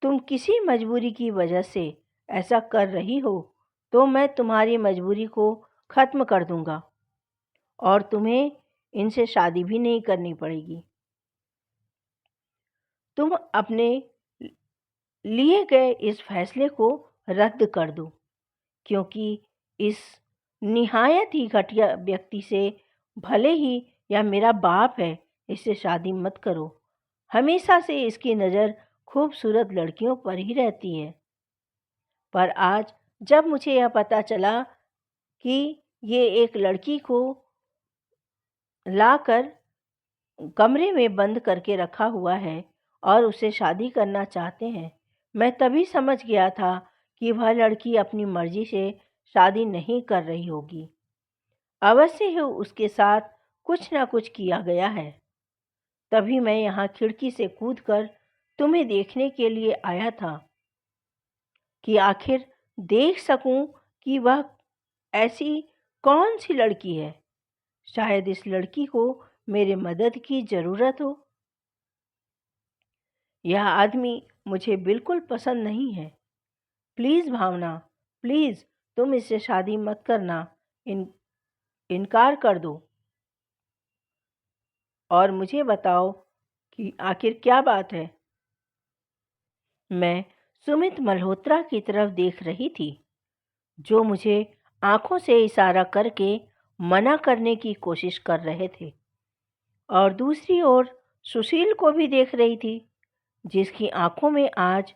तुम किसी मजबूरी की वजह से ऐसा कर रही हो, तो मैं तुम्हारी मजबूरी को ख़त्म कर दूंगा और तुम्हें इनसे शादी भी नहीं करनी पड़ेगी। तुम अपने लिए गए इस फैसले को रद्द कर दो, क्योंकि इस निहायत ही घटिया व्यक्ति से, भले ही यह मेरा बाप है, इससे शादी मत करो। हमेशा से इसकी नज़र खूबसूरत लड़कियों पर ही रहती है, पर आज जब मुझे यह पता चला कि ये एक लड़की को लाकर कमरे में बंद करके रखा हुआ है और उसे शादी करना चाहते हैं, मैं तभी समझ गया था कि वह लड़की अपनी मर्जी से शादी नहीं कर रही होगी। अवश्य ही उसके साथ कुछ न कुछ किया गया है। तभी मैं यहाँ खिड़की से कूदकर तुम्हें देखने के लिए आया था कि आखिर देख सकूं कि वह ऐसी कौन सी लड़की है। शायद इस लड़की को मेरे मदद की ज़रूरत हो। यह आदमी मुझे बिल्कुल पसंद नहीं है। प्लीज़ भावना, प्लीज़ तुम इससे शादी मत करना। इनकार कर दो और मुझे बताओ कि आखिर क्या बात है। मैं सुमित मल्होत्रा की तरफ देख रही थी, जो मुझे आंखों से इशारा करके मना करने की कोशिश कर रहे थे, और दूसरी ओर सुशील को भी देख रही थी, जिसकी आंखों में आज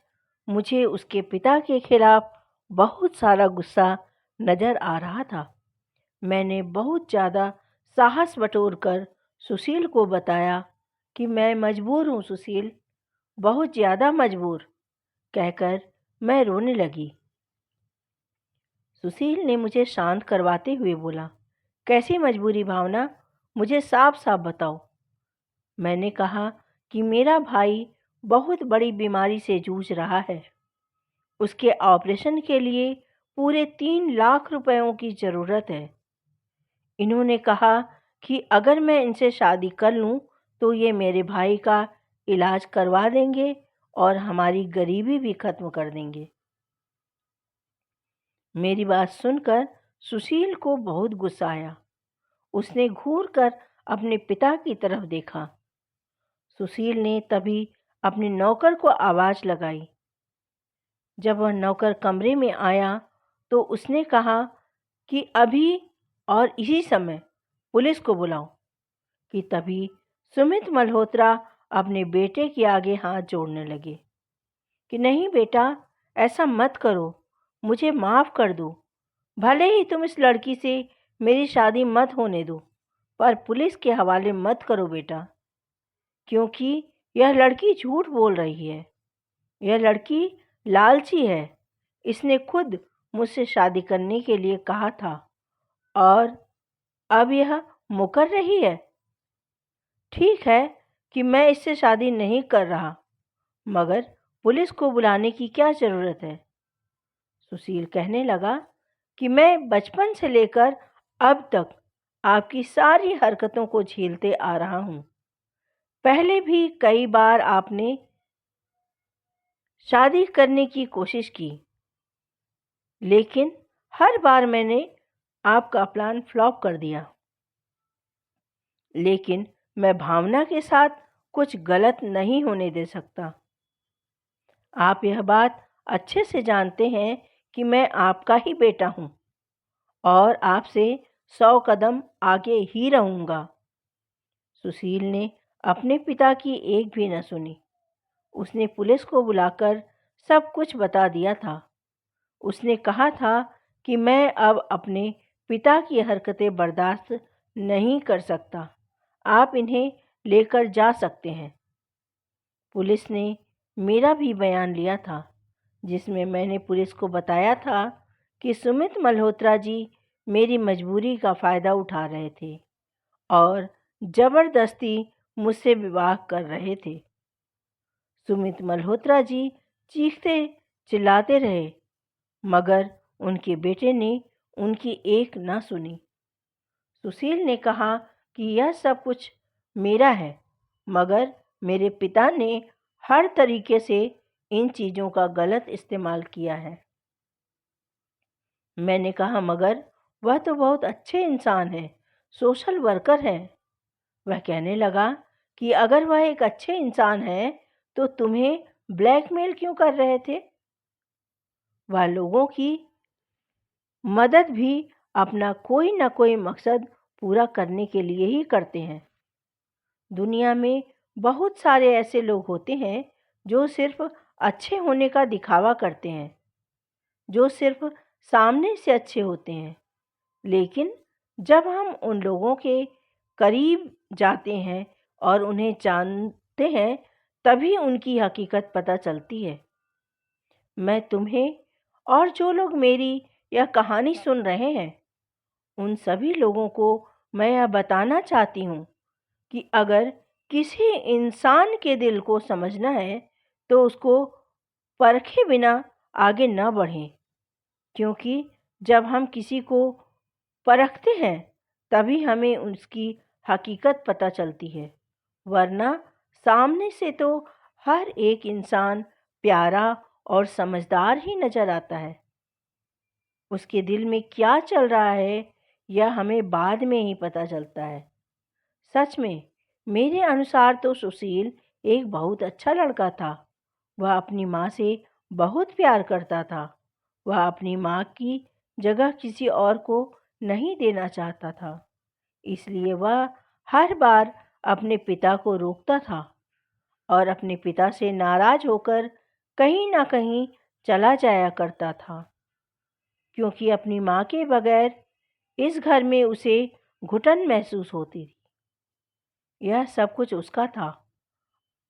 मुझे उसके पिता के खिलाफ बहुत सारा गुस्सा नज़र आ रहा था। मैंने बहुत ज़्यादा साहस बटोरकर सुशील को बताया कि मैं मजबूर हूँ सुशील, बहुत ज़्यादा मजबूर, कहकर मैं रोने लगी। सुशील ने मुझे शांत करवाते हुए बोला, कैसी मजबूरी भावना, मुझे साफ साफ बताओ। मैंने कहा कि मेरा भाई बहुत बड़ी बीमारी से जूझ रहा है। उसके ऑपरेशन के लिए पूरे 3 लाख रुपयों की ज़रूरत है। इन्होंने कहा कि अगर मैं इनसे शादी कर लूं तो ये मेरे भाई का इलाज करवा देंगे और हमारी गरीबी भी खत्म कर देंगे। मेरी बात सुनकर सुशील को बहुत गुस्सा आया। उसने घूरकर अपने पिता की तरफ देखा। सुशील ने तभी अपने नौकर को आवाज़ लगाई। जब वह नौकर कमरे में आया तो उसने कहा कि अभी और इसी समय पुलिस को बुलाओ। कि तभी सुमित मल्होत्रा अपने बेटे के आगे हाथ जोड़ने लगे कि नहीं बेटा, ऐसा मत करो, मुझे माफ़ कर दो। भले ही तुम इस लड़की से मेरी शादी मत होने दो, पर पुलिस के हवाले मत करो बेटा, क्योंकि यह लड़की झूठ बोल रही है। यह लड़की लालची है। इसने खुद मुझसे शादी करने के लिए कहा था और अब यह मुकर रही है। ठीक है कि मैं इससे शादी नहीं कर रहा, मगर पुलिस को बुलाने की क्या ज़रूरत है? सुशील कहने लगा कि मैं बचपन से लेकर अब तक आपकी सारी हरकतों को झेलते आ रहा हूँ। पहले भी कई बार आपने शादी करने की कोशिश की, लेकिन हर बार मैंने आपका प्लान फ्लॉप कर दिया। लेकिन मैं भावना के साथ कुछ गलत नहीं होने दे सकता। आप यह बात अच्छे से जानते हैं कि मैं आपका ही बेटा हूँ और आपसे 100 कदम आगे ही रहूँगा। सुशील ने अपने पिता की एक भी न सुनी। उसने पुलिस को बुलाकर सब कुछ बता दिया था। उसने कहा था कि मैं अब अपने पिता की हरकतें बर्दाश्त नहीं कर सकता। आप इन्हें लेकर जा सकते हैं। पुलिस ने मेरा भी बयान लिया था, जिसमें मैंने पुलिस को बताया था कि सुमित मल्होत्रा जी मेरी मजबूरी का फ़ायदा उठा रहे थे और ज़बरदस्ती मुझसे विवाह कर रहे थे। सुमित मल्होत्रा जी चीखते चिल्लाते रहे, मगर उनके बेटे ने उनकी एक न सुनी। सुशील ने कहा कि यह सब कुछ मेरा है, मगर मेरे पिता ने हर तरीके से इन चीज़ों का गलत इस्तेमाल किया है। मैंने कहा मगर वह तो बहुत अच्छे इंसान है, सोशल वर्कर है। वह कहने लगा कि अगर वह एक अच्छे इंसान है तो तुम्हें ब्लैकमेल क्यों कर रहे थे? वह लोगों की मदद भी अपना कोई न कोई मकसद पूरा करने के लिए ही करते हैं। दुनिया में बहुत सारे ऐसे लोग होते हैं जो सिर्फ अच्छे होने का दिखावा करते हैं, जो सिर्फ सामने से अच्छे होते हैं, लेकिन जब हम उन लोगों के करीब जाते हैं और उन्हें जानते हैं, तभी उनकी हकीकत पता चलती है। मैं तुम्हें और जो लोग मेरी यह कहानी सुन रहे हैं, उन सभी लोगों को मैं यह बताना चाहती हूँ कि अगर किसी इंसान के दिल को समझना है तो उसको परखे बिना आगे न बढ़ें, क्योंकि जब हम किसी को परखते हैं तभी हमें उसकी हकीकत पता चलती है, वरना सामने से तो हर एक इंसान प्यारा और समझदार ही नज़र आता है। उसके दिल में क्या चल रहा है यह हमें बाद में ही पता चलता है। सच में मेरे अनुसार तो सुशील एक बहुत अच्छा लड़का था। वह अपनी माँ से बहुत प्यार करता था। वह अपनी माँ की जगह किसी और को नहीं देना चाहता था, इसलिए वह हर बार अपने पिता को रोकता था और अपने पिता से नाराज़ होकर कहीं ना कहीं चला जाया करता था, क्योंकि अपनी माँ के बगैर इस घर में उसे घुटन महसूस होती थी। यह सब कुछ उसका था।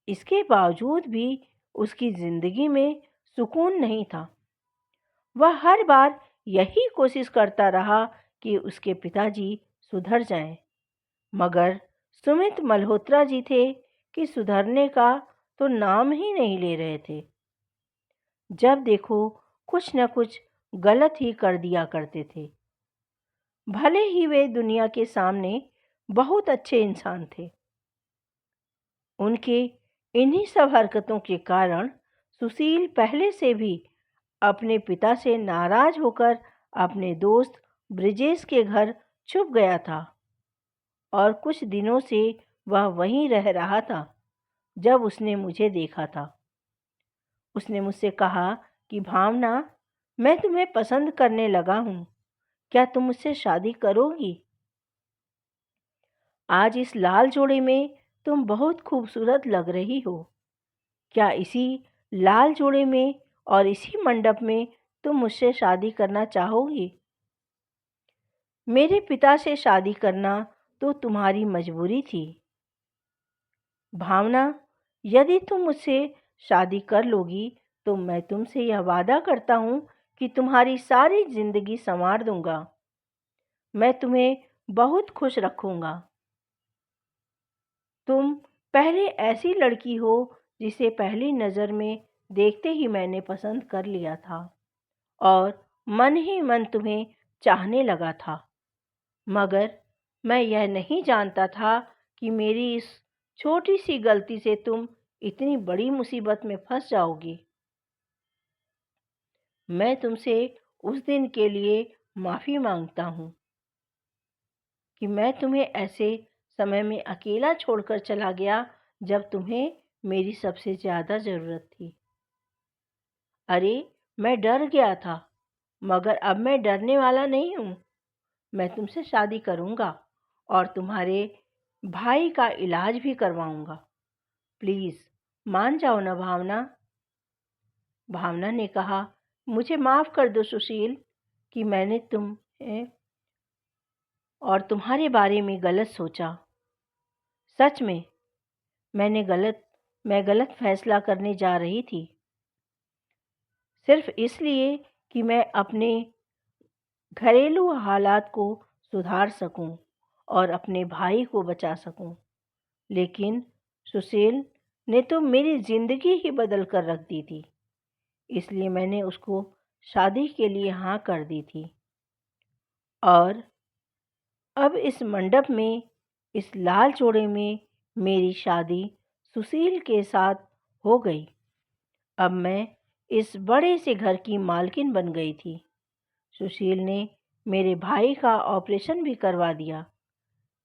इसके बावजूद भी उसकी ज़िंदगी में सुकून नहीं था। वह हर बार यही कोशिश करता रहा कि उसके पिताजी सुधर जाएं, मगर सुमित मल्होत्रा जी थे कि सुधरने का तो नाम ही नहीं ले रहे थे। जब देखो कुछ न कुछ गलत ही कर दिया करते थे। भले ही वे दुनिया के सामने बहुत अच्छे इंसान थे, उनके इन्हीं सब हरकतों के कारण सुशील पहले से भी अपने पिता से नाराज होकर अपने दोस्त ब्रिजेश के घर छुप गया था और कुछ दिनों से वह वहीं रह रहा था। जब उसने मुझे देखा था, उसने मुझसे कहा कि भावना, मैं तुम्हें पसंद करने लगा हूँ, क्या तुम मुझसे शादी करोगी? आज इस लाल जोड़े में तुम बहुत खूबसूरत लग रही हो। क्या इसी लाल जोड़े में और इसी मंडप में तुम मुझसे शादी करना चाहोगी? मेरे पिता से शादी करना तो तुम्हारी मजबूरी थी। भावना, यदि तुम मुझसे शादी कर लोगी तो मैं तुमसे यह वादा करता हूँ कि तुम्हारी सारी जिंदगी संवार दूंगा। मैं तुम्हें बहुत खुश रखूंगा। तुम पहले ऐसी लड़की हो जिसे पहली नज़र में देखते ही मैंने पसंद कर लिया था और मन ही मन तुम्हें चाहने लगा था। मगर मैं यह नहीं जानता था कि मेरी इस छोटी सी गलती से तुम इतनी बड़ी मुसीबत में फंस जाओगी। मैं तुमसे उस दिन के लिए माफ़ी मांगता हूँ कि मैं तुम्हें ऐसे समय में अकेला छोड़कर चला गया जब तुम्हें मेरी सबसे ज़्यादा ज़रूरत थी। अरे, मैं डर गया था, मगर अब मैं डरने वाला नहीं हूँ। मैं तुमसे शादी करूँगा और तुम्हारे भाई का इलाज भी करवाऊँगा। प्लीज़ मान जाओ ना भावना। भावना ने कहा, मुझे माफ़ कर दो सुशील कि मैंने तुम्हें और तुम्हारे बारे में गलत सोचा। सच में मैं गलत फैसला करने जा रही थी, सिर्फ इसलिए कि मैं अपने घरेलू हालात को सुधार सकूं और अपने भाई को बचा सकूं। लेकिन सुशील ने तो मेरी ज़िंदगी ही बदल कर रख दी थी, इसलिए मैंने उसको शादी के लिए हाँ कर दी थी। और अब इस मंडप में, इस लाल जोड़े में मेरी शादी सुशील के साथ हो गई। अब मैं इस बड़े से घर की मालकिन बन गई थी। सुशील ने मेरे भाई का ऑपरेशन भी करवा दिया।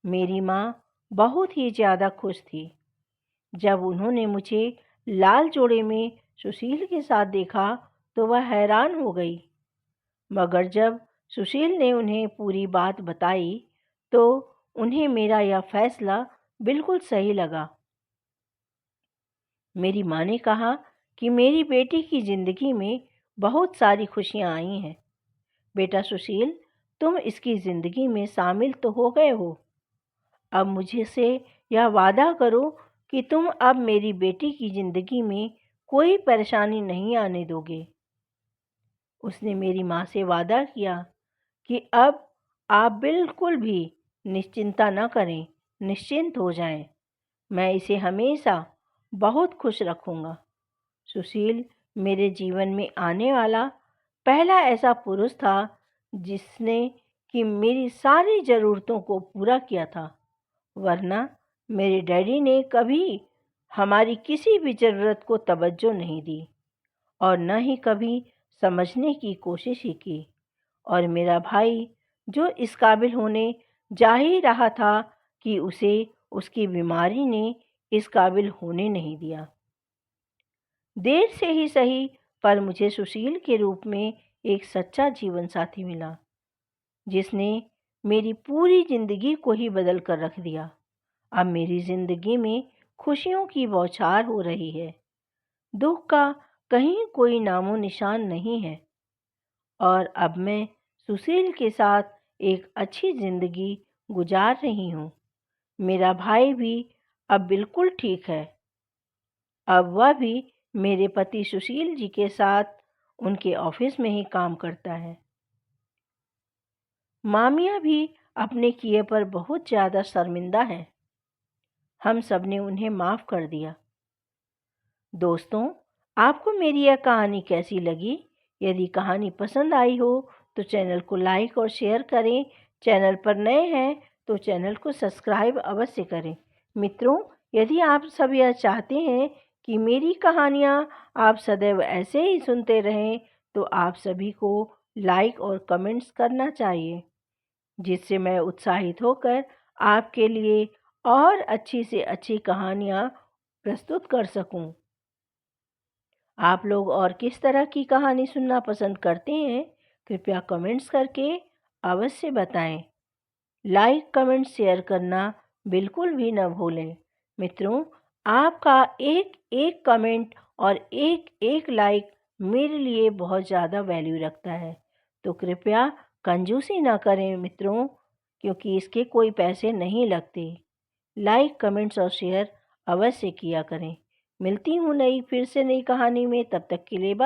मेरी माँ बहुत ही ज़्यादा खुश थी। जब उन्होंने मुझे लाल जोड़े में सुशील के साथ देखा तो वह हैरान हो गई। मगर जब सुशील ने उन्हें पूरी बात बताई तो उन्हें मेरा यह फैसला बिल्कुल सही लगा। मेरी माँ ने कहा कि मेरी बेटी की ज़िंदगी में बहुत सारी खुशियाँ आई हैं। बेटा सुशील, तुम इसकी ज़िंदगी में शामिल तो हो गए हो। अब मुझसे यह वादा करो कि तुम अब मेरी बेटी की ज़िंदगी में कोई परेशानी नहीं आने दोगे। उसने मेरी माँ से वादा किया कि अब आप बिल्कुल भी निश्चिंता न करें, निश्चिंत हो जाएं। मैं इसे हमेशा बहुत खुश रखूँगा। सुशील मेरे जीवन में आने वाला पहला ऐसा पुरुष था जिसने कि मेरी सारी ज़रूरतों को पूरा किया था। वरना मेरे डैडी ने कभी हमारी किसी भी ज़रूरत को तवज्जो नहीं दी और न ही कभी समझने की कोशिश ही की। और मेरा भाई जो इस काबिल होने जा ही रहा था कि उसे उसकी बीमारी ने इस काबिल होने नहीं दिया। देर से ही सही, पर मुझे सुशील के रूप में एक सच्चा जीवन साथी मिला जिसने मेरी पूरी ज़िंदगी को ही बदल कर रख दिया। अब मेरी ज़िंदगी में खुशियों की बौछार हो रही है। दुख का कहीं कोई नामो निशान नहीं है और अब मैं सुशील के साथ एक अच्छी ज़िंदगी गुजार रही हूँ। मेरा भाई भी अब बिल्कुल ठीक है। अब वह भी मेरे पति सुशील जी के साथ उनके ऑफिस में ही काम करता है। मामियाँ भी अपने किए पर बहुत ज़्यादा शर्मिंदा हैं। हम सब ने उन्हें माफ़ कर दिया। दोस्तों, आपको मेरी यह कहानी कैसी लगी? यदि कहानी पसंद आई हो तो चैनल को लाइक और शेयर करें। चैनल पर नए हैं तो चैनल को सब्सक्राइब अवश्य करें। मित्रों, यदि आप सब यह चाहते हैं कि मेरी कहानियाँ आप सदैव ऐसे ही सुनते रहें तो आप सभी को लाइक और कमेंट्स करना चाहिए, जिससे मैं उत्साहित होकर आपके लिए और अच्छी से अच्छी कहानियाँ प्रस्तुत कर सकूं। आप लोग और किस तरह की कहानी सुनना पसंद करते हैं, कृपया कमेंट्स करके अवश्य बताएं। लाइक, कमेंट, शेयर करना बिल्कुल भी न भूलें। मित्रों, आपका एक एक कमेंट और एक एक लाइक मेरे लिए बहुत ज़्यादा वैल्यू रखता है, तो कृपया कंजूसी ना करें मित्रों, क्योंकि इसके कोई पैसे नहीं लगते। लाइक, कमेंट्स और शेयर अवश्य किया करें। मिलती हूँ फिर से नई कहानी में, तब तक के लिए बाय।